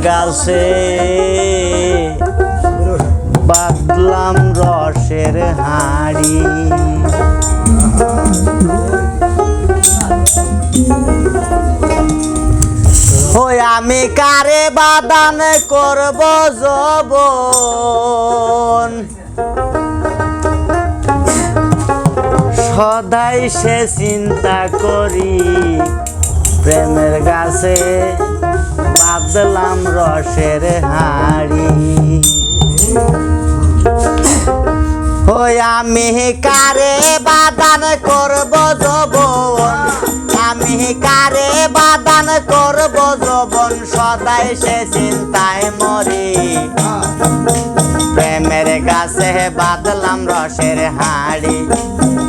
গাছে বাঁধলাম রসের হাঁড়ি। ওই আমি কারে বাদান করব যৌবন, সদাই সে চিন্তা করি প্রেমের গাছে বাঁধলাম রসের হাঁড়ি। ওই আমি কারে বাদান করব যৌবন, আমি কারে বাদান করব যৌবন, সদাই সে চিন্তায় মরি প্রেমের গাছে বাঁধলাম রসের হাঁড়ি,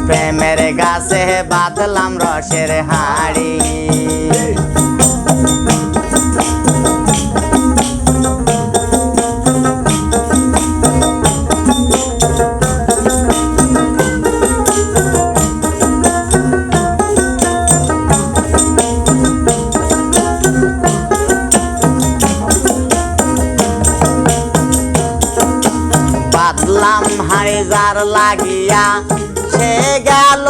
প্রেমের গাছে বাঁধলাম রসের হাঁড়ি। বাঁধলাম হাঁড়ি যার লাগিয়া সে গেল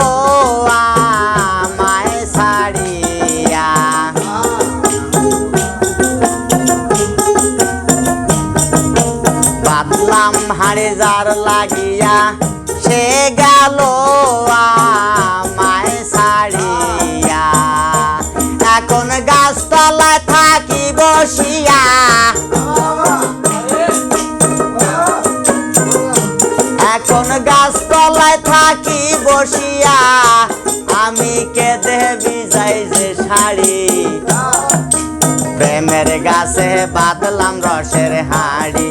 আমায় ছাড়িয়া। বাঁধলাম হাঁড়ি যার লাগিয়া সে গেল আমায় ছাড়িয়া। এখন গাছতলায় থাকি বসিয়া, এখন গাছতলায় থাকি বসিয়া, আমি কেঁদে ভিজাই যে শাড়ি প্রেমের গাছে বাঁধলাম রসের হাঁড়ি,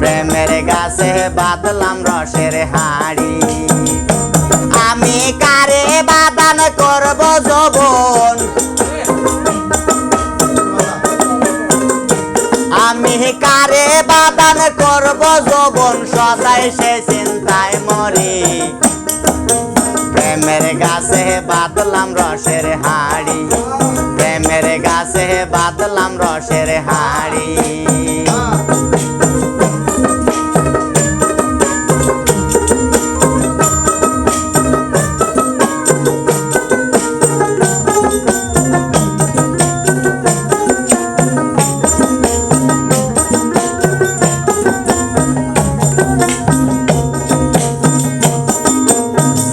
প্রেমের গাছে বাঁধলাম রসের হাঁড়ি। আমি কারে বাদান করব যৌবন, আমি কারে বাদান করব যৌবন, সদাই সে চিন্তায় মরি প্রেমের গাছে বাঁধলাম রসের হাঁড়ি, প্রেমের গাছে বাঁধলাম রসের হাঁড়ি।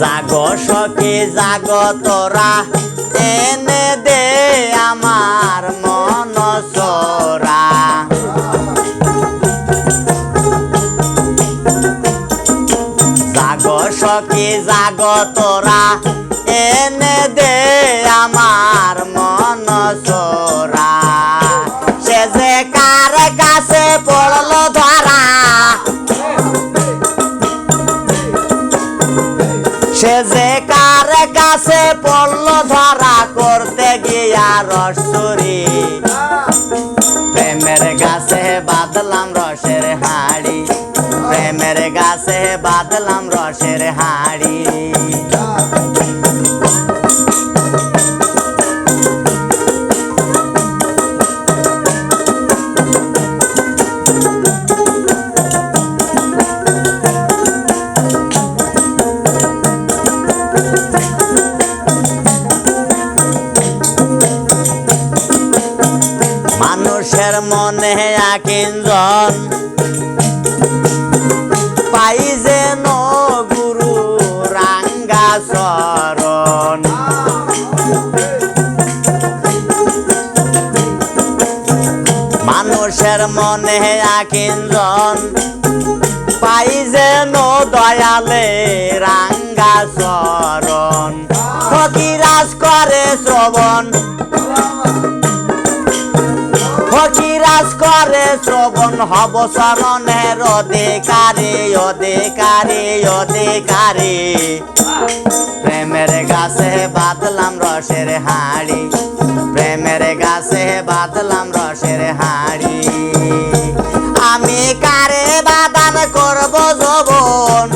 জাগো সখী জাগো তোরা, এনে দে আমার মন চোরা। জাগো সখী জাগো তোরা, এনে দে আমার মন চোরা। সে যে কার কাছে পড়লো ধরা, সে যে কার কাছে পড়লো ধরা, করতে গিয়া রস চুরি প্রেমের গাছে বাঁধলাম রসের হাঁড়ি, প্রেমের গাছে বাঁধলাম রসের হাঁড়ি। মানুষের মনে আকিঞ্জন পাই যেন গুরু রাঙ্গা চরণ। মানুষের মনে আকিঞ্জন পাই যেন দয়ালে রাঙ্গা চরণ। ফকিরাজ করে শ্রবণ, ফকিরাজ করে শ্রবণ, হব শরণের অধিকারী, অধিকারী, অধিকারী। প্রেমের গাছে বাঁধলাম রসের হাঁড়ি, প্রেমের গাছে বাঁধলাম রসের হাঁড়ি। আমি কারে বাদান করব যৌবন,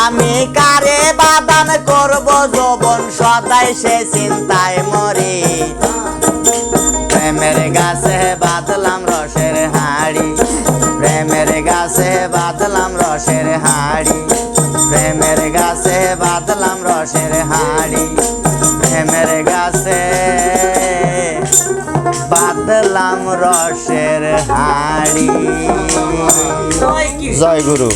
আমি কারে বাদান করব যৌবন সদাই সে চিন্তায় মরি প্রেমের গাছে বাঁধলাম রসের হাড়ি প্রেমের গাছে বাঁধলাম রসের হাড়ি প্রেমের গাছে বাঁধলাম রসের হাড়ি প্রেমের গাছে বাঁধলাম রসের হাড়ি। জয় গুরু।